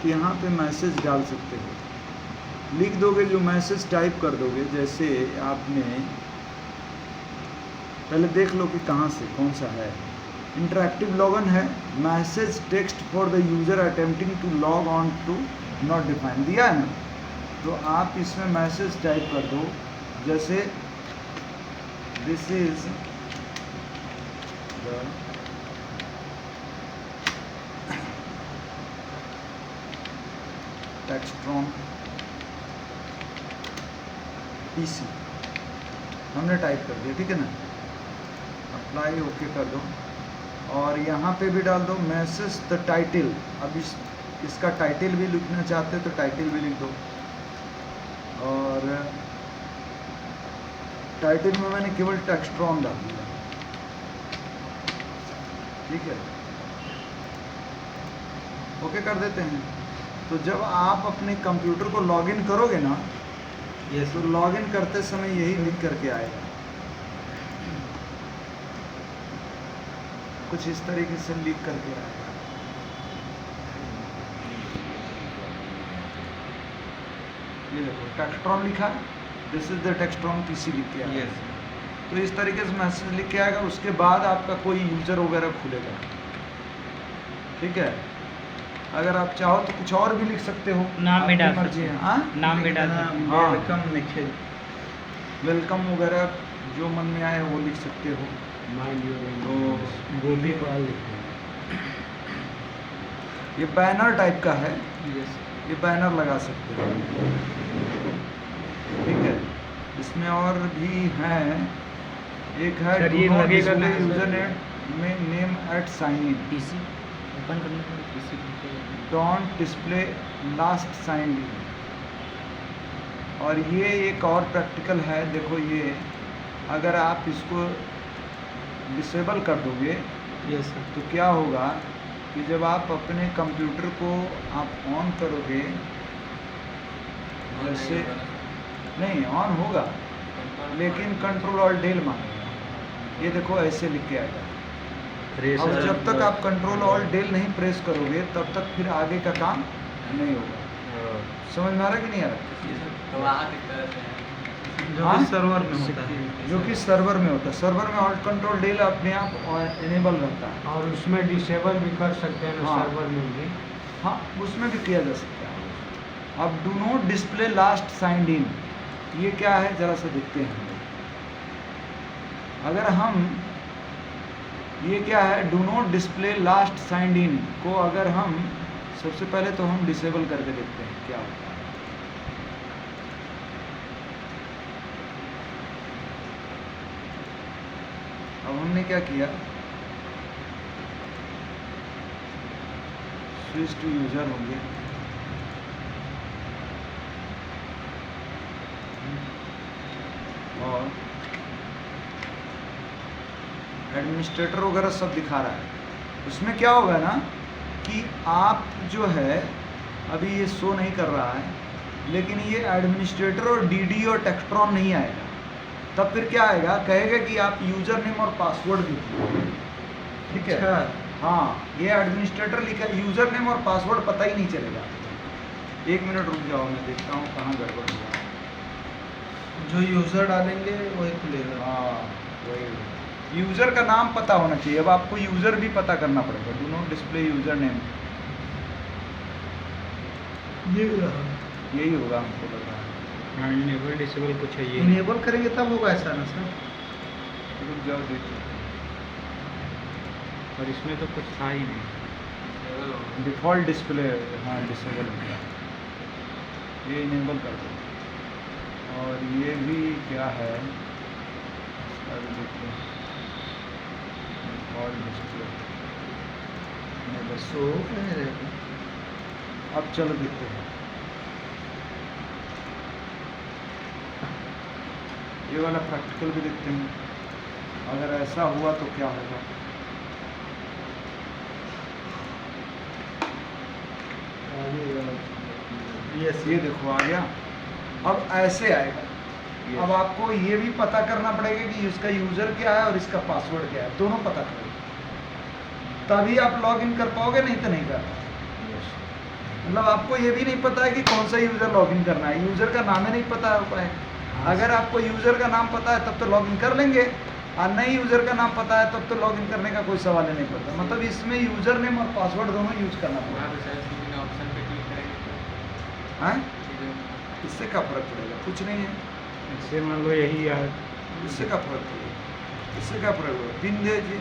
आप यहाँ पे मैसेज डाल सकते हो, लिख दोगे जो मैसेज टाइप कर दोगे। जैसे आपने पहले देख लो कि कहाँ से कौन सा है। इंटरैक्टिव लॉगिन है, message text for the user attempting to log on to not define दिया है ना, तो आप इसमें मैसेज टाइप कर दो। जैसे दिस इज द टेक्स्ट्रॉन पीसी हमने टाइप कर दिया, ठीक है ना। अप्लाई ओके कर दो और यहाँ पे भी डाल दो मैसेज द टाइटल। अब इसका टाइटल भी लिखना चाहते हो तो टाइटल भी लिख दो। और टाइटल में मैंने केवल टेक्स्ट्रॉन डाल दिया, ठीक है। ओके कर देते हैं। तो जब आप अपने कंप्यूटर को लॉगिन करोगे ना, ये तो लॉगिन करते समय यही लिख करके आएगा, कुछ इस तरीके से लिख करके आएगा। ये देखो टेक्स्ट्रॉन लिखा, दिस इज द टेक्स्ट्रॉन पीसी लिख के आएगा। तो इस तरीके से मैसेज लिख के आएगा। उसके बाद आपका कोई यूजर वगैरह खुलेगा, ठीक है। अगर आप चाहो तो कुछ और भी लिख सकते हो, नाम भी डाल मर्जी है। हाँ, नाम भी डाल वेलकम लिखे, वेलकम वगैरह जो मन में आए वो लिख सकते हो। तो गोभी पाल लिखते हैं। ये बैनर टाइप का है, ये बैनर लगा सकते हो, ठीक है। इसमें और भी है, एक है user name at sign in, PC open करने के लिए PC don't display last sign in. और ये एक और प्रैक्टिकल है, देखो ये अगर आप इसको डिसेबल कर दोगे तो क्या होगा कि जब आप अपने कंप्यूटर को आप ऑन करोगे, जैसे नहीं ऑन होगा लेकिन कंट्रोल और डेल मांगेगा। ये देखो ऐसे लिख के आएगा। अब जब तक आप कंट्रोल और डेल नहीं प्रेस करोगे तब तक फिर आगे का काम नहीं होगा। समझ में आ रहा कि नहीं आ रहा? जो कि सर्वर में होता है, जो कि सर्वर में होता है। सर्वर में ऑल्ट कंट्रोल डेल अपने आप इनेबल रहता है, और उसमें डिसेबल भी कर सकते हैं ना। हाँ। सर्वर में भी, हाँ, उसमें भी किया जा सकता है। अब do not display last signed in, ये क्या है जरा सा देखते हैं। अगर हम ये क्या है, do not display last signed in को अगर हम सबसे पहले तो हम डिसेबल करके देखते हैं क्या होता है। अब हमने क्या किया, स्विच टू यूजर होंगे, और एडमिनिस्ट्रेटर वगैरह सब दिखा रहा है। उसमें क्या होगा ना कि आप जो है अभी ये शो नहीं कर रहा है, लेकिन ये एडमिनिस्ट्रेटर और डीडी और टेक्स्ट्रॉन नहीं आएगा। तब फिर क्या आएगा, कहेगा कि आप यूज़र नेम और पासवर्ड दीजिए, ठीक है। अच्छा। हाँ, ये एडमिनिस्ट्रेटर लिखा, यूज़र नेम और पासवर्ड पता ही नहीं चलेगा। 1 मिनट रुक जाओ, मैं देखता हूँ कहाँ गड़बड़ हुआ। जो यूज़र डालेंगे वही खुलेगा। हाँ, वही यूज़र का नाम पता होना चाहिए। अब आपको यूज़र भी पता करना पड़ेगा। Do not display user name, यही होगा हमको लग रहा है। हाँ, इनेबल डिसेबल कुछ है ये। इनेबल करेंगे तब होगा ऐसा ना सर? रुक जाओ देखो, और इसमें तो कुछ था ही नहीं। डिफ़ॉल्ट डिस्प्ले, हाँ डिसेबल हो गया, ये इनेबल कर दो। और ये भी क्या है, इसका भी देखते हैं, डिफ़ॉल्ट डिस्प्ले सो कह रहे हैं। अब चलो देखते हैं, ये वाला प्रैक्टिकल भी देखते हैं। अगर ऐसा हुआ तो क्या होगा। ये देखो आ गया। अब ऐसे आएगा। अब आपको ये भी पता करना पड़ेगा कि इसका यूज़र क्या है और इसका पासवर्ड क्या है, दोनों पता करें, तभी आप लॉग इन कर पाओगे, नहीं तो नहीं कर पाओगे। मतलब आपको ये भी नहीं पता है कि कौन सा यूज़र लॉगिन करना है, यूज़र का नाम ही नहीं पता है। अगर आपको यूज़र का नाम पता है तब तो लॉगिन कर लेंगे, और नहीं यूज़र का नाम पता है तब तो लॉगिन करने का कोई सवाल ही नहीं पड़ता। मतलब इसमें यूज़र नेम और पासवर्ड दोनों यूज करना पड़ेगा। ऑप्शन पे क्लिक करेंगे तो हाँ, चीज़ें इससे क्या फ़र्क पड़ेगा? कुछ नहीं है, इससे मान लो यही है। इससे क्या फ़र्क पड़ेगा? इससे क्या फ़र्क पड़ेगा? पिन दीजिए,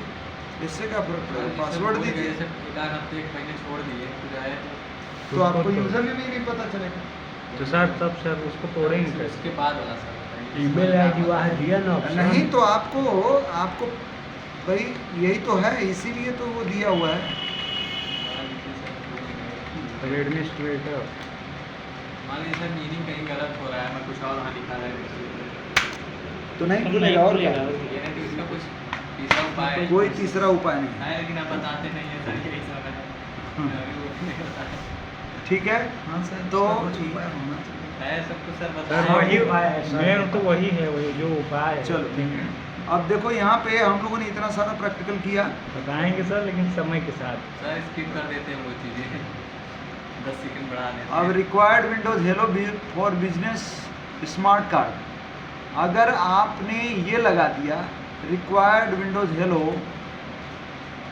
इससे क्या फ़र्क पड़ेगा? पासवर्ड दीजिए, जैसे एक आध हफ्ते एक महीने छोड़ दिए फिर आए तो आपको यूज़र नेम ही नहीं पता चलेगा। तो सर तब सर उसको तोड़ेंगे तो कैसे? उसके बाद वाला सर बताइए। ईमेल आईडी वहाँ दिया ना ऑप्शन। नहीं तो आपको भाई यही तो है, इसीलिए तो वो दिया हुआ है। एडमिनिस्ट्रेटर मान लीजिए सर मीनिंग कहीं गलत हो रहा है, मैं कुछ और वहाँ लिखा है तो नहीं खुलेगा, और क्या? ये है कि उसका कुछ तीसरा उपाय है। कोई तीसरा उपाय नहीं है। है लेकिन आप बताते नहीं है सर, यही सब है। अभी वो नहीं बताते। ठीक है, हाँ सर, तो इसका कुछ उपाय होना चाहिए। है सब कुछ सर सर बताए। वही उपाय है, सर। मेन तो वही है, वही जो उपाय है। चलो ठीक है। अब देखो यहाँ पे हम लोगों ने इतना सारा प्रैक्टिकल किया, बताएंगे सर लेकिन समय के साथ। सर स्किप कर देते हैं वो चीज़ें, 10 सेकंड बढ़ा देते अब हैं। Required Windows hello for business smart card, अगर आपने ये लगा दिया required Windows hello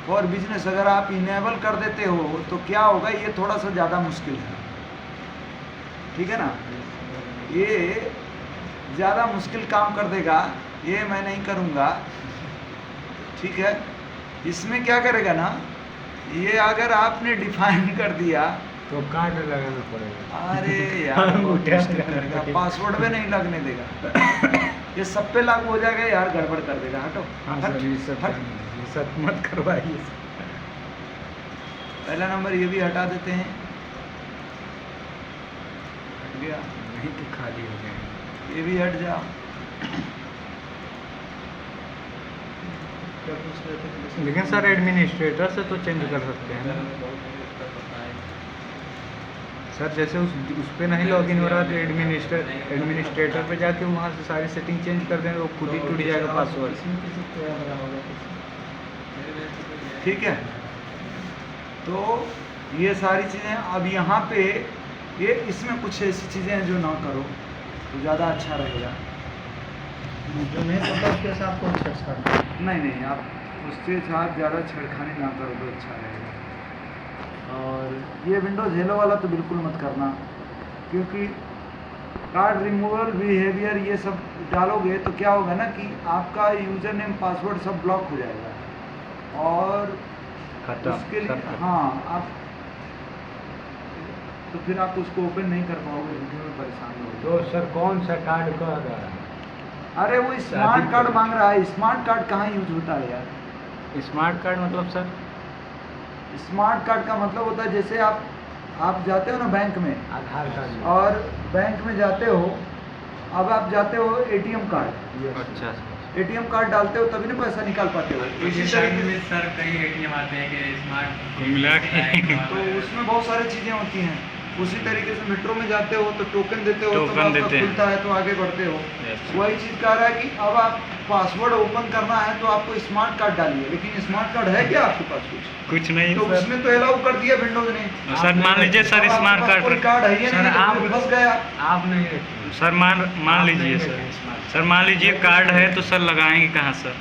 for business, अगर आप इनेबल कर देते हो तो क्या होगा, ये थोड़ा सा ज़्यादा मुश्किल है, ठीक है ना? ये ज़्यादा मुश्किल काम कर देगा, ये मैं नहीं करूँगा, ठीक है? इसमें क्या करेगा ना, ये अगर आपने डिफाइन कर दिया, तो कार्ड लगाना पड़ेगा। अरे यार बहुत अंगूठा मुश्किल लगाना करेगा, पड़ेगा। पासवर्ड पे नहीं लगने देगा, ये सब पे लागू हो जाएगा यार, गड़बड़ कर देगा। हटो हाँ हट, सर, हट। ये सब मत करवाइए। पहला नंबर ये भी हटा देते हैं, हट गया, नहीं तो खाली हो जाएगा। ये भी हट जाओ। क्या पूछ रहे थे? लेकिन सर एडमिनिस्ट्रेटर से तो चेंज कर सकते हैं ना सर, जैसे उस पर नहीं लॉगिन हो रहा तो एडमिनिस्ट्रेटर पे जाके वहाँ से सारी सेटिंग चेंज कर देंगे, वो खुद ही टूट जाएगा पासवर्ड। इसमें किसी को याद रहा होगा किसी। ठीक है, तो ये सारी चीज़ें अब यहाँ पे ये इसमें कुछ ऐसी चीज़ें हैं जो ना करो तो ज़्यादा अच्छा रहेगा। जो नहीं पता उसके साथ कौन छेड़छाड़। नहीं आप उसके साथ ज़्यादा छेड़खानी ना करो तो अच्छा रहेगा। और ये विंडोज़ हेलो वाला तो बिल्कुल मत करना, क्योंकि कार्ड रिमूवल बिहेवियर ये सब डालोगे तो क्या होगा ना कि आपका यूज़र नेम पासवर्ड सब ब्लॉक हो जाएगा, और खत्म उसके सब लिए खत्म। हाँ आप तो फिर आप उसको ओपन नहीं कर पाओगे, वीडियो में परेशान होगे। तो सर कौन सा कार्ड कह रहा है? अरे वो स्मार्ट कार्ड मांग रहा है, स्मार्ट कार्ड कहाँ यूज होता है यार? स्मार्ट कार्ड मतलब सर? स्मार्ट कार्ड का मतलब होता है जैसे आप जाते हो ना बैंक में, आधार कार्ड। और बैंक में जाते हो, अब आप जाते हो एटीएम कार्ड, अच्छा एटीएम कार्ड डालते हो तभी ना पैसा निकाल पाते हो। इसी तरीके से सर कई एटीएम आते हैं कि स्मार्ट कुल मिला के तो उसमें बहुत सारी चीज़ें होती हैं। उसी तरीके से मेट्रो में जाते हो तो टोकन देते हो, टोकन तब आपका देते हैं। खुलता है तो आगे बढ़ते हो। Yes. वही चीज़ कह रहा है कि अब आप पासवर्ड ओपन करना है तो आपको स्मार्ट कार्ड डालिए, लेकिन स्मार्ट कार्ड है क्या आपके पास? कुछ नहीं तो सर। उसमें तो अलाउ कर दिया विंडोज ने। सर मान लीजिए सर अब आपके स्मार्ट पास कोई कार्ड है ही सर नहीं, तो आप फिर फंस गया। आप नहीं रखिए। सर मान लीजिए सर मान लीजिए कार्ड है तो सर लगाएंगे कहाँ सर?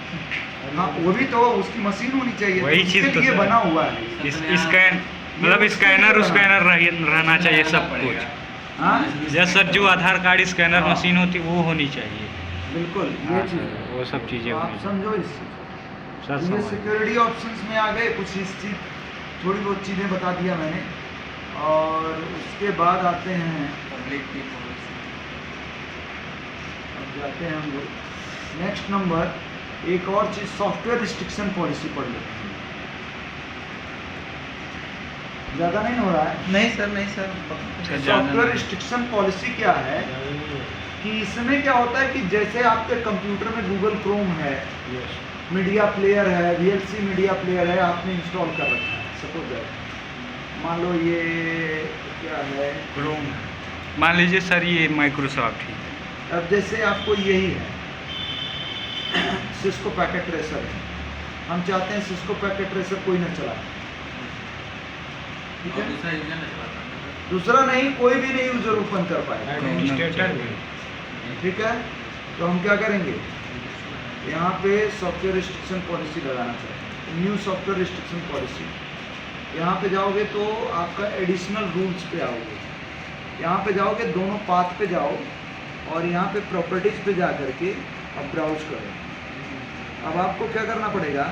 हाँ वो भी तो उसकी मशीन होनी चाहिए, वही तो चीज़ उसके तो लिए सर। बना हुआ है। स्कैन मतलब स्कैनर रहना चाहिए सब कुछ। हाँ जैसे सर जो आधार कार्ड स्कैनर हाँ। मशीन होती है वो होनी चाहिए। बिल्कुल, ये हाँ चीज़ सर, वो सब चीज़ें तो आप होनी समझो इस चीज़। सर ये समझ। सिक्योरिटी ऑप्शंस में आ गए, कुछ इस चीज़ थोड़ी बहुत चीज़ें बता दिया मैंने, और उसके बाद आते हैं, पब्लिक की पॉलिसी। अब जाते हैं हम लोग नेक्स्ट नंबर, एक और चीज़ सॉफ्टवेयर रिस्ट्रिक्शन पॉलिसी पढ़ लेते हैं। ज़्यादा नहीं हो रहा है। नहीं सर, नहीं सर। सॉफ्टवेयर रिस्ट्रिक्शन पॉलिसी क्या है कि इसमें क्या होता है कि जैसे आपके कंप्यूटर में गूगल क्रोम है, मीडिया प्लेयर है, VLC मीडिया प्लेयर है, आपने इंस्टॉल कर रखा है, सपोज मान लो ये क्या है, क्रोम मान लीजिए सर, ये माइक्रोसॉफ्ट ही है। अब जैसे आपको यही है सिस्को पैकेट ट्रेसर है, हम चाहते हैं सिस्को पैकेट ट्रेसर कोई ना चला, ठीक और है? दूसरा यूजर नहीं चलाता। दूसरा नहीं, कोई भी नहीं यूजर ओपन कर पाएगा। एडमिनिस्ट्रेटर भी। ठीक है, तो हम क्या करेंगे, यहाँ पे सॉफ्टवेयर रिस्ट्रिक्शन पॉलिसी लगाना चाहिए, न्यू सॉफ्टवेयर रिस्ट्रिक्शन पॉलिसी। यहाँ पे जाओगे तो आपका एडिशनल रूल्स पे आओगे, यहाँ पे जाओगे, दोनों पाथ पे जाओ और यहाँ पे प्रॉपर्टीज पे जा करके अब ब्राउज करो। अब आपको क्या करना पड़ेगा,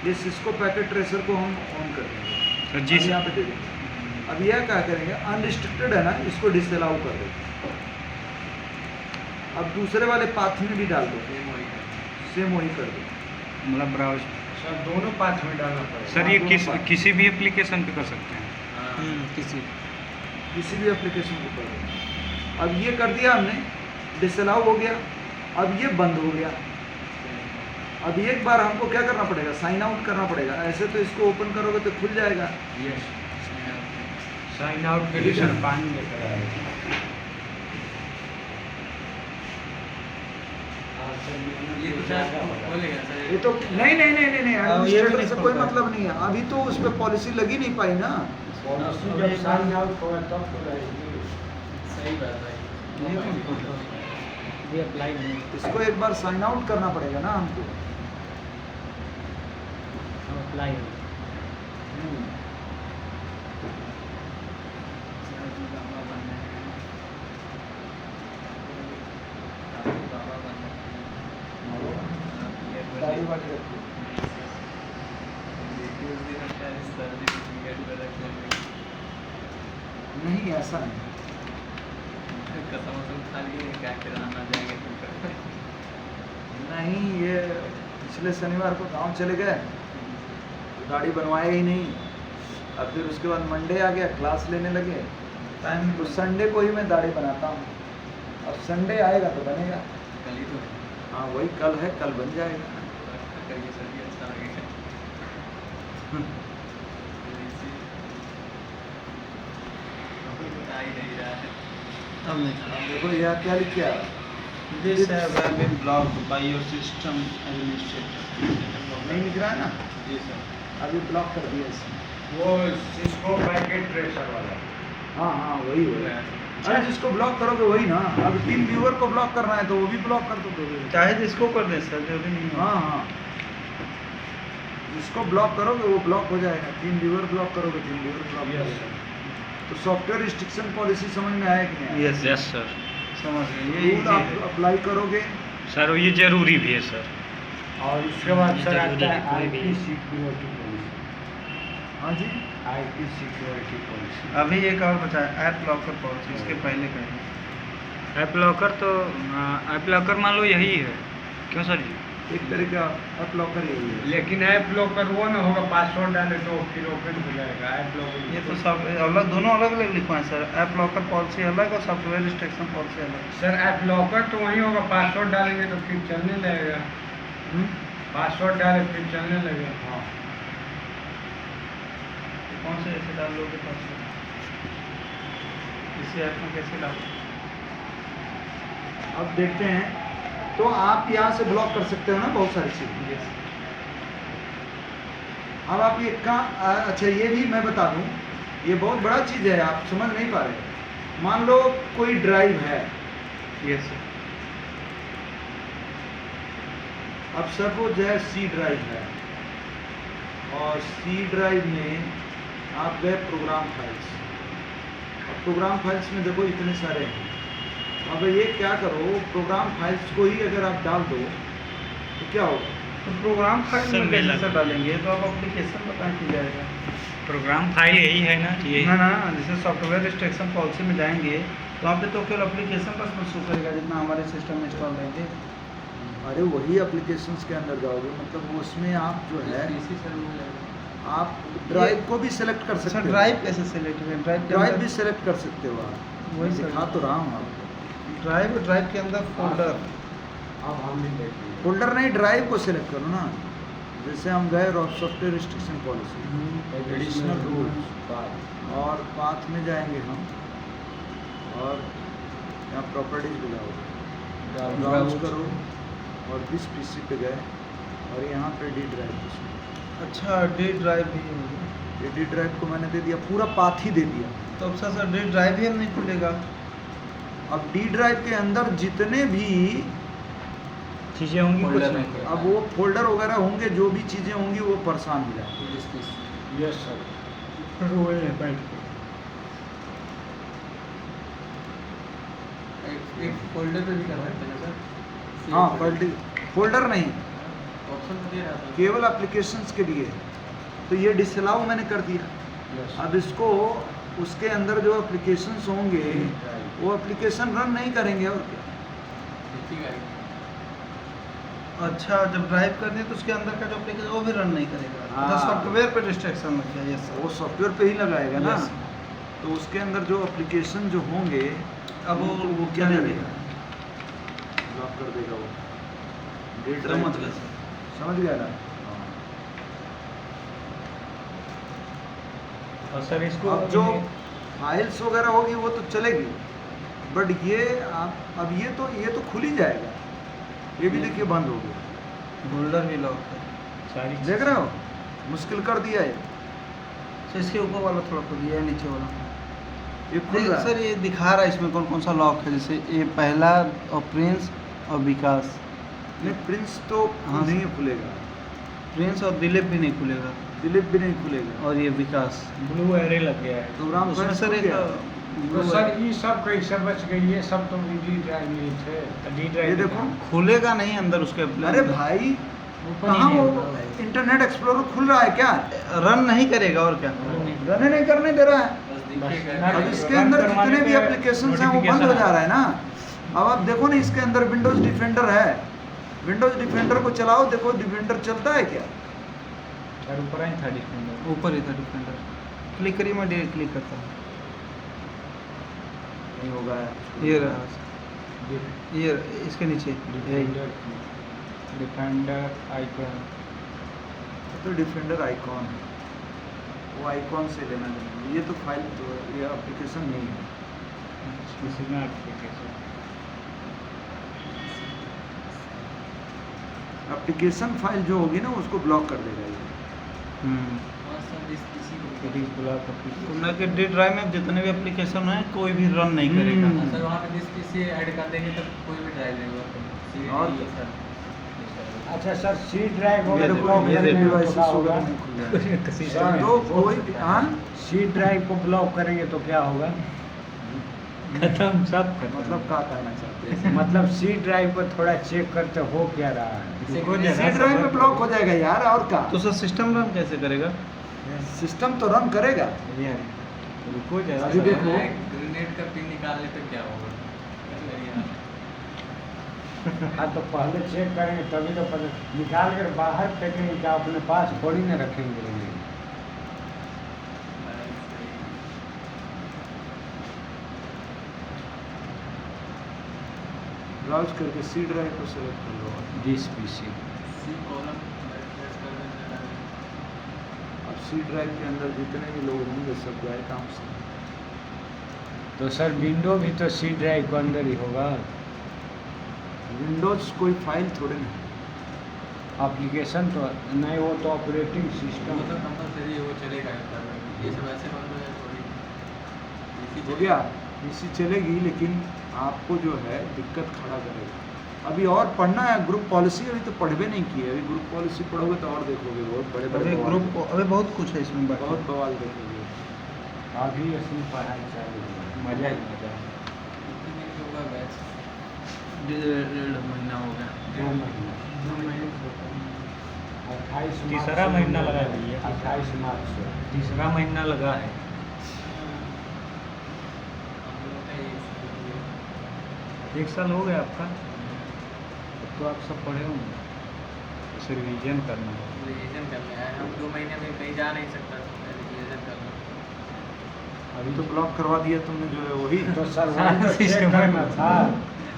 ये सिस्को पैकेट ट्रेसर को हम ऑन कर देंगे जी अब यहाँ पे दे देंगे। अब यह क्या करेंगे, अनरिस्ट्रिक्टेड है ना, इसको डिसअलाउ कर देंगे। अब दूसरे वाले पाथ में भी डाल दो, सेम वही कर दो। मतलब ब्राउज सर दोनों पाथ में डालना पड़ेगा। सर ये दोनों पाथ। किसी भी एप्लीकेशन पे कर सकते हैं। किसी भी एप्लीकेशन को कर दो। अब ये कर दिया हमने, डिसअलाउ हो गया, अब ये बंद हो गया। अब एक बार हमको क्या करना पड़ेगा, साइन आउट करना पड़ेगा। ऐसे तो इसको ओपन करोगे तो खुल जाएगा। यस, साइन आउट के लिए सर पानी लेकर आएगा। ये कुछ बोलेगा सर, ये तो नहीं नहीं नहीं नहीं नहीं, हाँ, ये भी एडमिनिस्ट्रेटर नहीं से खोल कोई पाएगा। मतलब नहीं है। अभी तो उस पर पॉलिसी लगी नहीं पाई ना। पॉलिसी जब साइन आउट होगा तब तो रहेगी। सही बात है। ये कौन खोलता है? ये अप्लाई नहीं। इसको एक बार साइन आउट करना पड़ेगा ना हमको। अप्लाई दाढ़ी वाली रखो। नहीं ऐसा नहीं, नहीं ये पिछले शनिवार को गांव चले गए, दाढ़ी बनवाया ही नहीं। अब फिर उसके बाद मंडे आ गया, क्लास लेने लगे, टाइम तो संडे को ही मैं दाढ़ी बनाता हूँ। अब संडे आएगा तो बनेगा। हाँ वही कल है, कल बन जाएगा। अब नहीं। देखो यह क्या लिख के This have been blocked by your system administrator. नहीं लिख रहा है ना, जी सर। अभी ब्लॉक कर दिया इसने। वो सिस्को पैकेट ट्रेसर वाला। हाँ हाँ वही है। अरे जिसको ब्लॉक करोगे वही ना। अब टीम व्यूअर को ब्लॉक करना है तो वो भी ब्लॉक कर दो। चाहे जिसको कर दें सर, जो भी नहीं। हाँ हाँ, जिसको ब्लॉक करोगे वो ब्लॉक हो जाएगा। टीम व्यूअर ब्लॉक करोगे, टीम व्यूअर ब्लॉक हो यस जाएगा। तो सॉफ्टवेयर रिस्ट्रिक्शन पॉलिसी समझ में आया कि नहीं? Yes yes sir. समझ गए। ये रूल आप अप्लाई करोगे। सर ये जरूरी भी है सर। और उसके बाद सर आता है कोई भी। IT security policy. हाँ जी, IT सिक्योरिटी पॉलिसी। अभी एक और बचा है, ऐप लॉकर पॉलिसी। इसके पहले कहें। ऐप लॉकर तो ऐप लॉकर मान लो यही है, क्यों सर जी? एक तरीका ऐप लॉकर यही है। लेकिन ऐप लॉकर वो ना होगा, पासवर्ड डाले तो फिर ओपन हो जाएगा ऐप लॉकर। ये तो सब अलग, दोनों अलग अलग लिखवाएं सर। ऐप लॉकर पॉलिसी अलग और सॉफ्टवेयर रिस्ट्रिक्शन पॉलिसी अलग। सर ऐप लॉकर तो वही होगा, पासवर्ड डालेंगे तो फिर चलने लगेगा। पासवर्ड डाले फिर चलने लगेगा। हाँ, कौन से ऐसे डाल लोगे पासवर्ड? इसी ऐप में कैसे डालोगे? अब देखते हैं, तो आप यहाँ से ब्लॉक कर सकते हो ना बहुत सारी चीज़ें। अब आप ये अच्छा ये भी मैं बता दूं, ये बहुत बड़ा चीज़ है, आप समझ नहीं पा रहे। मान लो कोई ड्राइव है, यस सर। अब सपोज है सी ड्राइव है, और सी ड्राइव में आप गए प्रोग्राम फाइल्स। अब प्रोग्राम फाइल्स में देखो इतने सारे हैं। अब ये क्या करो, प्रोग्राम फाइल्स को ही अगर आप डाल दो तो क्या होगा? तो प्रोग्राम फाइल सर, में कैसे मिला। सर डालेंगे? तो आप एप्लीकेशन बता की जाएगा प्रोग्राम फाइल यही है ना, ये ना ना। जैसे सॉफ्टवेयर रिस्ट्रिक्शन पॉलिसी में जाएंगे तो वहाँ पे तो केवल एप्लीकेशन बस शो करेगा जितना हमारे सिस्टम में इंस्टॉल रहेंगे। अरे वही एप्लीकेशंस के अंदर जाओगे, मतलब उसमें आप जो है आप ड्राइव को भी सिलेक्ट कर सकते सर हो। ड्राइव कैसे सेलेक्ट करें? ड्राइव भी सिलेक्ट कर सकते हो आप। वही मैं सर। दिखा तो रहा हूँ आपको। ड्राइव के अंदर फोल्डर। अब हम भी देखेंगे। फोल्डर नहीं, ड्राइव को सिलेक्ट करो ना। जैसे हम गए software restriction policy, additional rules, और पाथ में जाएंगे हम, और यहाँ प्रॉपर्टीज पे जाओगे, ब्राउज करो और दिस पीसी पे गए और यहाँ पे डी ड्राइव। अच्छा, डी ड्राइव भी है। ये डी ड्राइव को मैंने दे दिया, पूरा पाथ ही दे दिया। तो अब सर डी ड्राइव ही नहीं खुलेगा। अब डी ड्राइव के अंदर जितने भी चीज़ें होंगी कुछ Folder नहीं। में। अब वो फोल्डर वगैरह होंगे, जो भी चीज़ें होंगी वो परेशान हो जाएंगे। यस सर, रोए हैं बैठ के। एक फोल्डर पे भी करवा सकते हैं सर। हाँ, फोल्डर नहीं, ऑप्शन तो दे रहा था। केवल एप्लीकेशंस के लिए। तो ये डिसअलाउ मैंने कर दिया। यस अब इसको उसके अंदर जो एप्लीकेशंस होंगे वो एप्लीकेशन रन नहीं करेंगे और क्या। ठीक है। अच्छा, जब ड्राइव कर दिए तो उसके अंदर का जो एप्लीकेशन वो भी रन नहीं करेगा। हाँ। तो सॉफ्टवेयर पे रिस्ट्रिक्शन लग गया। Yes sir. वो सॉफ्टवेयर पे ही लगाएगा ना। Yes. तो उसके अंदर जो एप्लीकेशन जो होंगे अब वो क्या चलेंगे। करेगा, ब्लॉक कर देगा वो। डेट समझ गए सर। समझ गया ना। और सर इसको अब जो फाइल्स वगैरह होगी वो तो चलेगी, बट ये अब ये तो खुल ही जाएगा। ये भी देखिए बंद हो गया। फोल्डर भी लॉक है। सारी देख रहे हो, मुश्किल कर दिया है। तो इसके ऊपर वाला थोड़ा खुल गया है, नीचे वाला ये खुल नहीं, रहा है। सर ये दिखा रहा है इसमें कौन कौन सा लॉक है। जैसे ये पहला और प्रिंस और विकास। नहीं, प्रिंस तो हाँ, नहीं खुलेगा, प्रिंस और दिलीप भी नहीं खुलेगा। दिलीप भी नहीं खुलेगा। और ये विकास ब्लू एरे लग गया है। प्रोग्राम उसमें सर एक तो सर ये सब कैसे बच गई? ये सब तो डी ड्राइव में थे। डी ये ड्राइव देखो, खुलेगा नहीं अंदर उसके। अरे भाई ओपन ही कहाँ नहीं वो होगा। इंटरनेट एक्सप्लोरर खुल रहा है क्या? रन नहीं करेगा और क्या। रन नहीं करने दे रहा है। बस बस देखिएगा। अब इसके अंदर जितने भी एप्लीकेशंस हैं वो बंद हो जा रहा है ना। अब आप देखो ना, इसके अंदर विंडोज डिफेंडर है। विंडोज डिफेंडर को चलाओ, देखो डिफेंडर चलता है क्या? सर ऊपर ही था डिफेंडर। ऊपर ही था डिफेंडर। क्लिक करिए, मैं डायरेक्ट क्लिक करता हूँ। नहीं होगा। ये रहा, ये इसके नीचे यही। Defender icon. तो डिफेंडर आइकॉन, वो आइकॉन से लेना चाहिए। ये तो फाइल, तो ये एप्लीकेशन नहीं है। इसी में एप्लीकेशन। एप्लीकेशन फाइल जो होगी ना उसको ब्लॉक कर देगा ये। हाँ सर, इसी को इट इज ब्लॉक तो मैं कि डी ड्राइव में जितने भी एप्लीकेशन हैं कोई भी रन नहीं करेगा। हम्म। सर वहाँ पे जिस किसी ऐड कर देंगे तो कोई भी ड्राइव नहीं होगा। और ये सर अच्छा सर, सी ड्राइव ये वगैरह देखो, ब्लॉक ये करने देखो, में तो क्या होगा? सर तो कोई भी, हाँ, सी ड्राइव को ब्लॉक करेंगे तो क्या होगा? खत्म, सब खत्म। मतलब क्या कहना चाहते हैं? मतलब सी ड्राइव को थोड़ा चेक करते हो क्या रहा है। इसे हो जाएगा। सी ड्राइव में ब्लॉक हो जाएगा यार, और क्या? तो सर सिस्टम रन कैसे करेगा? सिस्टम तो रन करेगा। ये रुको जरा। अभी देखो। ग्रेनेड का पिन निकाल ले तो क्या होगा? हाँ तो पहले चेक करेंगे तभी तो पता। निकाल कर बाहर फेंकेंगे क्या? अपने पास थोड़ी ना रखेंगे। ब्राउज करके सी ड्राइव को सेलेक्ट कर लो। This PC. C column press कर देना। अब सी ड्राइव के अंदर जितने भी लोग होंगे सब गए काम से। तो सर विंडो भी तो सी ड्राइव के अंदर ही होगा। विंडोज कोई फाइल थोड़े नहीं। एप्लीकेशन तो नहीं, वो तो ऑपरेटिंग वो सिस्टम। तो कंपलसरी वो चलेगा सर। ये सब ऐसे बंद हो जाए थोड़ी इसी हो गया, इसी चलेगी, लेकिन आपको जो है दिक्कत खड़ा करेगा। अभी और पढ़ना है ग्रुप पॉलिसी, अभी तो पढ़वे नहीं किए। अभी ग्रुप पॉलिसी पढ़ोगे तो और देखोगे बहुत बड़े बड़े अभी बवाल। ग्रुप को अभी बहुत कुछ है इसमें बाकी। बहुत बवाल देखोगे। अभी इसमें पढ़ाई चालू है। मजा ही मजा। कितने दिन का होगा बैच? 1.5 महीना हो गया। 2 महीने। 28 तीसरा महीना लगा है भैया। 28 मार्च से। तीसरा महीना लगा है। हम लोग का ये 1 साल हो गया आपका। तो आप सब पढ़े होंगे। बस रिवीजन करना है। रिवीजन करने आए हम। 2 महीने में कहीं जा नहीं सकता। रिवीजन करना। अभी तो ब्लॉक करवा दिया तुमने जो है वही। तो सर सारा वही तो चेक सिस्टम करना था।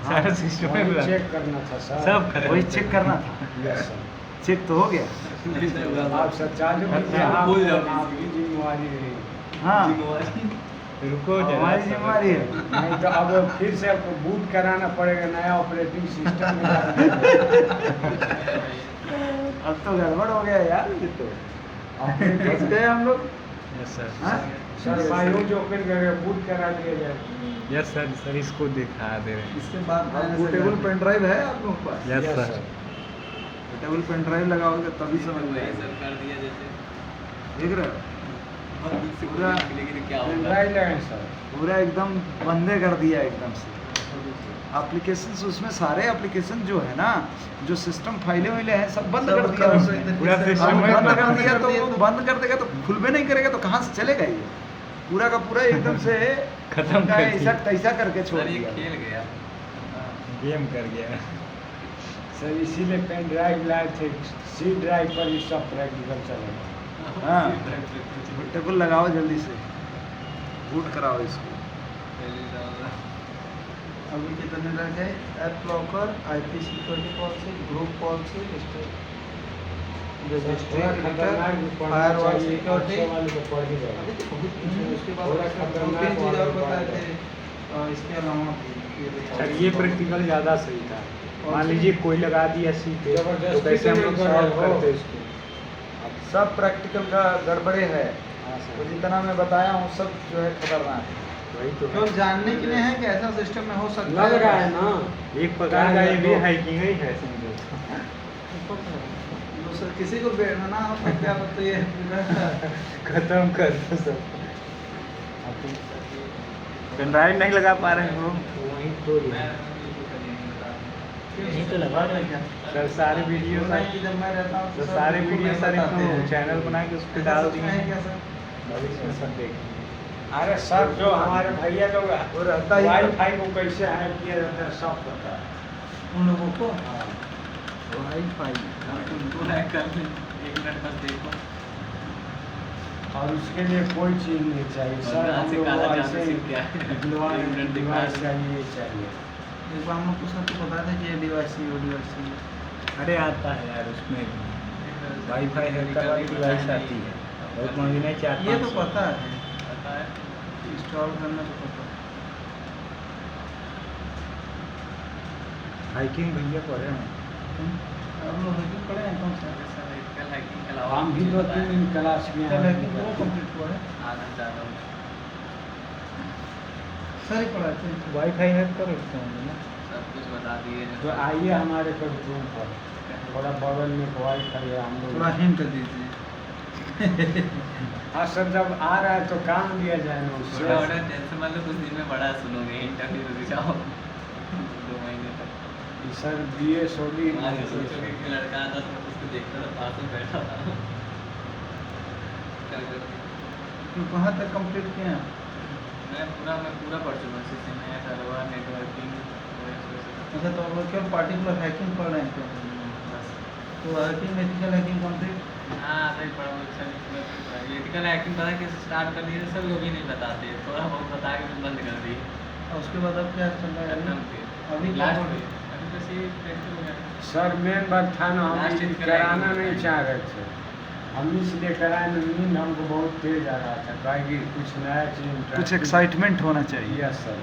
सारा सिस्टम वही में चेक करना था सर। सब खत्म। वही चेक करना था। Yes sir. चेक तो हो गया। आप सर चालू कीजिए, आप भूल जाओ। आपकी जिम्मेवारी रही। हाँ, रुको जरा। हमारी जिम्मेवारी है। नहीं तो अब फिर से आपको बूट कराना पड़ेगा नया ऑपरेटिंग सिस्टम में। अब तो गड़बड़ हो गया यार, ये तो फंस गए हम लोग। Yes sir. हाँ? सर फाइल ओपन करके बूट करा दिया जाए। यस सर, सर इसको दिखा दे रहे हैं। इसके बाद पोर्टेबल पेन ड्राइव है आप लोगों के पास? Yes Yes, sir. sir। Portable pen drive लगाओगे तभी समझ में वही आएगा। सब कर दिया जैसे देख रहे हो? बहुत दूर से पूरा लेकिन क्या पेन होगा ड्राइव लगाएं सर। पूरा एकदम बंदे कर दिया एकदम से। एप्लीकेशन उसमें सारे एप्लीकेशन जो है ना, जो सिस्टम फाइलें वाइलें हैं सब बंद कर दिया उसने। पूरा अब सिस्टम बंद में कर दिया तो वो बंद कर देगा तो खुलबे नहीं करेगा तो कहाँ से चलेगा ये? पूरा का पूरा एकदम से खत्म उनका कर ऐसा दिया। तैसा करके छोड़ सर ये दिया। खेल गया गेम कर गया। सर इसीलिए पेन ड्राइव लाए थे, सी ड्राइव पर ही सब प्रैक्टिकल चलेगा। हाँ। पोर्टेबल लगाओ जल्दी से, बूट कराओ इसको। अभी कितने रह गए? App locker, IP security policy, group policy, registry, firewall security. अभी तो बहुत कुछ है। उसके बाद थोड़ा दो खतरनाक तीन चीज़ और वाला बताए थे। इसके अलावा सर ये प्रैक्टिकल ज़्यादा सही था। मान लीजिए कोई लगा दिया सी पे, तो जबरदस्ती कैसे हम तो लोग नहीं कर सॉल्व रहे हो। करते इसको? सब प्रैक्टिकल का गड़बड़े है, हाँ तो सर। जितना मैं बताया हूँ सब जो है खतरनाक है। वही तो है। केवल जानने के लिए है कि ऐसा सिस्टम में हो सकता लग रहा है ना। एक प्रकार का ये भी हाइकिंग ही है समझो। दूसरा किसी को बैठना हो तो क्या बताते ये खत्म कर दो सब। पेन ड्राइव नहीं लगा पा रहे हो? वहीं तो यही तो लगा रहे क्या? सर सारे वीडियो कि जब मैं रहता हूँ तो सारे वीडियो सर एक चैनल बना के उस पर डाल दिए है क्या सर? भविष्य में सब देखेंगे। अरे सर जो हमारे भैया लोग वो रहता ही वाईफाई को कैसे हैक किया जाता है सब पता है। उन लोगों को वाईफाई उनको हैक कर ले 1 मिनट बस देखो और उसके लिए कोई चीज़ नहीं चाहिए सर। बंगाल हम से लोग काला को जादू ऐसे सीख गया है। डिवाइस 1 मिनट डिवाइस दिखा चाहिए चाहिए। एक बार हम लोग को सर को पता था कि ये डिवाइस चाहिए, वो डिवाइस चाहिए। अरे आता है यार उसमें वाईफाई हैकर वाली डिवाइस आती है, बहुत महंगी नहीं, 400-500। ये तो पता है, पता है इंस्टॉल करना तो पता है। हाइकिंग भैया पढ़े हैं। आप लोग हैकिंग पढ़े हैं कौन सा? सर कल हैकिंग के अलावा हम भी 2-3 दिन क्लास में कल आए हैकिंग वो कंप्लीट हुआ है, आना चाहता हूँ सर ही पढ़ाते हैं। वाईफाई हैक कर रखते होंगे ना? सब कुछ बता दिए तो आइए हमारे रूम पर, थोड़ा बगल में वाईफाई है हम थोड़ा लोग। हिंट दीजिए। हाँ सर जब आ रहा है तो काम दिया जाए ना थोड़ा उससे। ऑर्डर टेंशन मतलब कुछ दिन में बड़ा सुनोगे इंटरव्यू रुक जाओ 2 महीने तक सर बीए सोडी आज सोचोगे कि लड़का आता तो उसको देखता था पास में बैठा था क्या करूं? तो कहाँ तक कंप्लीट किए हैं? मैं पूरा पढ़ चुका हूँ सिस्टम में सर्वर नेटवर्किंग अच्छा तो आप लोग केवल पार्टिकुलर हैकिंग पढ़ रहे हैं क्या? बस तो हैकिंग एथिकल हैकिंग कंप्लीट? हाँ आता ही पढ़ा अच्छा एथिकल हैकिंग पता कैसे स्टार्ट कर दिए सब लोग ही नहीं बताते थोड़ा बहुत बता के फिर बंद कर दिए और उसके बाद अब क्या चल रहा है? खत्म फिर अभी क्या लास्ट बोल में अभी बस ये प्रैक्टिकल हो गया सर मेन बात था ना, हम Last ये in कराना कराएंगे। नहीं चाह रहे थे। हम इसलिए कराए नहीं, नींद हमको बहुत तेज आ रहा था, ताकि कुछ नया चीज कुछ एक्साइटमेंट होना चाहिए। Yes sir.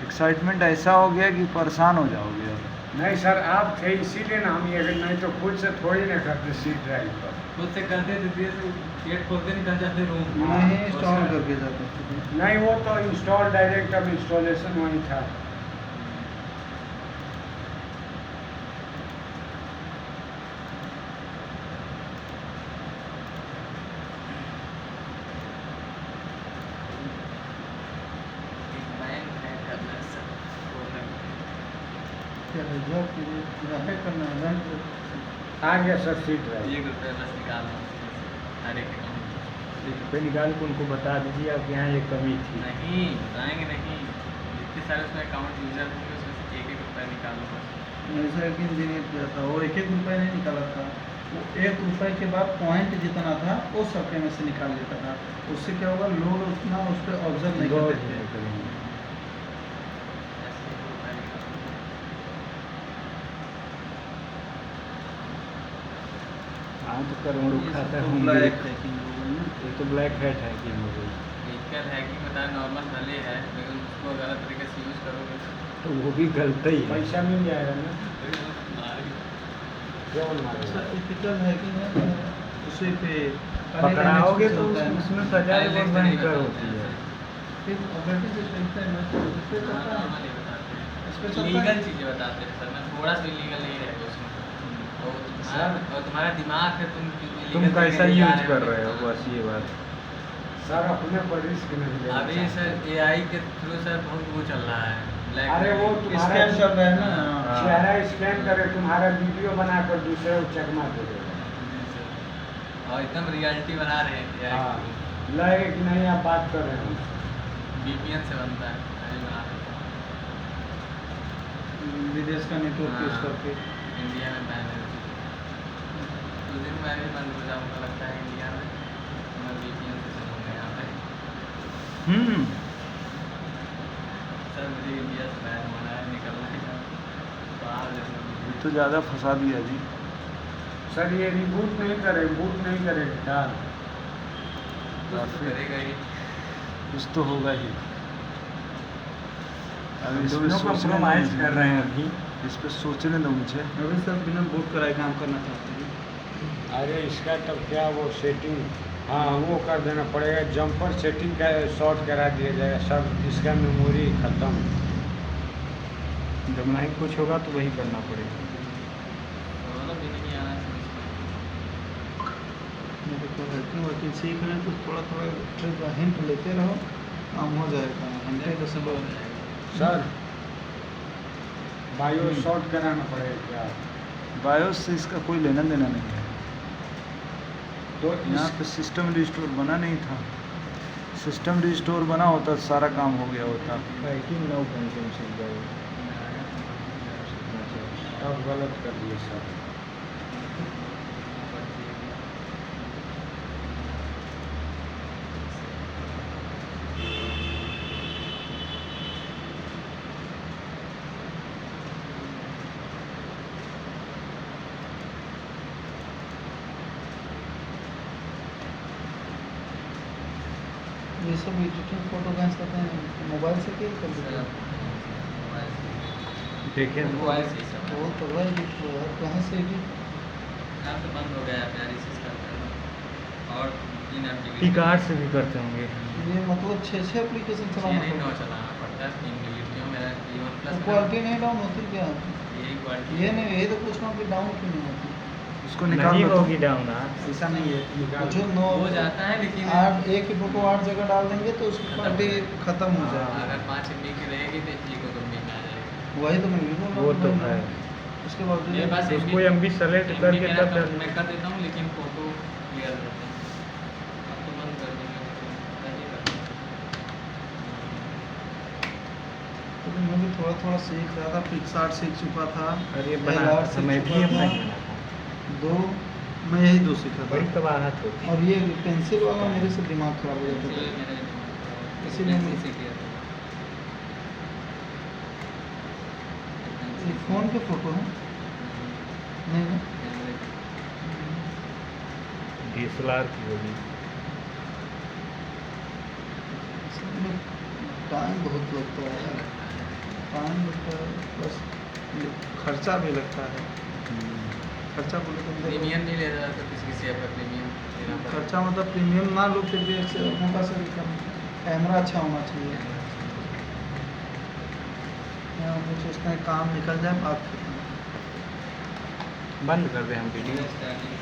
एक्साइटमेंट ऐसा हो गया कि परेशान हो जाओगे अब। नहीं सर आप थे इसीलिए ना हम ये, नहीं तो खुद से थोड़ी ना करते सी ड्राइव पर। खुद से करते थे धीरे से गेट खोलते निकल जाते रूम नहीं इंस्टॉल करके जाते थे। नहीं वो तो इंस्टॉल डायरेक्ट, अब इंस्टॉलेशन वही था। बैंक है करना सब क्या है जॉब के लिए पूरा हैक करना है बैंक आ गया सर सी ड्राइव। 1 रुपये बस निकालना हर एक अकाउंट पे निकाल के उनको बता दीजिए आप यहाँ ये कमी थी। नहीं बताएंगे नहीं जितने सारे उसमें अकाउंट यूजर होंगे उसमें से 1 रुपया निकालो बस ऐसा एक इंजीनियर किया था, वो 1-1 रुपये नहीं निकाला था, वो 1 रुपये के बाद पॉइंट जितना था वो सबके में से निकाल लेता था। उससे क्या होगा, लोग उतना उस पर ऑब्जर्व नहीं गौर करते नहीं थे। करेंगे। ऐसे 1 रुपया निकालो हाँ तो करोड़ों ये खाता सब तो होंगे। black hacking हो गई ना। ये तो ब्लैक हैट है कि हो गई, एथिकल हैकिंग बताया नॉर्मल भले है लेकिन उसको गलत तरीके से यूज़ करोगे तो वो भी गलत ही है। पैसा मिल जाएगा ना, तो मारेंगे। केवल अच्छा मारेगा। एथिकल हैकिंग है तो उसी पे पकड़ाओगे तो चलता है ना। उसमें सजा भी बहुत भयंकर होती है। फिर ऑपरेटिव जो चलता है ना तो उस पे चलता है, इस पे चलता है। लीगल चीजें बताते हैं सर, मैं थोड़ा सा लीगल नहीं रहेगा उसमें। और तुम्हारा दिमाग है, तुम तुम illegal कैसा तरीके से जा यूज रहे कर रहे हो, बस ये बात। सर अपने पर रिस्क नहीं लेना अभी चाहिए। सर एआई के थ्रू सर बहुत वो चल रहा है, ब्लैक अरे वो तुम्हारा स्कैम चल रहा है ना। हाँ। चेहरा स्कैन करे, तुम्हारा वीडियो बनाकर दूसरे को चकमा दे देगा। और एकदम रियलिटी बना रहे हैं एआई हाँ के लगे कि नहीं आप बात कर रहे हो। VPN से बनता है, अभी बना रहे हैं। विदेश का नेटवर्क यूज हाँ। करके। इंडिया में बैन है। उस दिन मैं भी बंद हो जाऊँगा लगता है इंडिया में, मैं VPN से चलूँगा यहाँ पे। सर मुझे इंडिया से बैन होना है, निकलना है बाहर ये जैसे। तो ज़्यादा फंसा दिया जी। सर ये रिबूट नहीं करे, बूट नहीं करेगा यार। कुछ तो करेगा ही। कुछ तो होगा ही। अभी इस पे दोनों सोचने दो compromise मुझे। कर रहे हैं अभी। इस पे सोचने दो मुझे। अभी सर बिना बूट कराए काम करना चाहते हैं। अरे इसका तब क्या वो सेटिंग, हाँ वो कर देना पड़ेगा, जंपर सेटिंग का शॉर्ट करा दिया जाएगा, सब इसका मेमोरी खत्म। जब नहीं कुछ होगा तो वही करना पड़ेगा। मतलब भी नहीं आना समझ मेरे को हैकिंग वैकिंग सीख रहे हैं तो थोड़ा थोड़ा ट्रिक हिंट लेते रहो, काम हो जाएगा। घंटे दस लोग सर बायो शॉर्ट कराना पड़ेगा क्या? बायोस से इसका कोई लेना देना नहीं है। तो यहाँ पे सिस्टम रिस्टोर बना नहीं था। सिस्टम रिस्टोर बना होता तो सारा काम हो गया होता। अब गलत कर दिए सर। ये सब एडिटिंग फोटो खींच करते हैं मोबाइल से क्या कर देते हैं? देखिए मोबाइल से ही सब है। वो तो वही एडिट हुआ है, कहाँ से एडिट? यहाँ पे बंद हो गया है प्यारी चीज करते हैं और इन पिकार्ट से भी करते होंगे। ये मतलब 6 एप्लीकेशन चलाना नहीं पड़ता नौ चलाना पड़ता है, 3 डिलीट मेरा E1 है। प्लस क्वालिटी नहीं डाउन होती क्या? यही क्वालिटी ये नहीं, यही तो पूछ रहा हूँ कि डाउन क्यों नहीं होती? उसको निकाल नहीं दो तो। होगी डाउन आप। ऐसा नहीं है, निकाल जो नो हो जाता है लेकिन आठ एक ही फोटो 8 जगह डाल देंगे तो उसकी क्वालिटी खत्म हो जाएगी। अगर 5 MB की रहेगी तो 1 MB में आ जाएगी। वही तो मैं भी बोल रहा वो हूँ तो भाई। है। उसके बाद मेरे पास उसको MB सेलेक्ट MB करके मेरा तब मैं कर देता हूँ लेकिन फोटो क्लियर रहता है। अब तो बंद कर देंगे लेकिन क्या ही करना है। तो मैं भी थोड़ा थोड़ा सीख रहा था, पिक्सआर्ट सीख चुका था। और ये Elart बना सीख मैं भी चुका अपना था। बना था। दो मैं यही 2 सीखा था। बड़ी कबाहत होती है। और ये पेंसिल वाला मेरे से दिमाग खराब हो जाता इसलिए था। मैंने इसीलिए पेंसिल मैं- से किया था। ये फ़ोन के फोटो है नहीं ना? DSLR की होगी। इसमें टाइम बहुत लगता है, टाइम लगता है प्लस खर्चा भी लगता है। खर्चा बोले तो मतलब प्रीमियम नहीं ले रहा था किसी ऐप का प्रीमियम लेना पड़ा। खर्चा मतलब प्रीमियम ना लो फिर भी ऐसे मौका से भी कम, कैमरा अच्छा होना चाहिए। यहाँ हम सोचते हैं काम निकल जाए बात खत्म। बंद कर दे हम वीडियो। स्टार्टिंग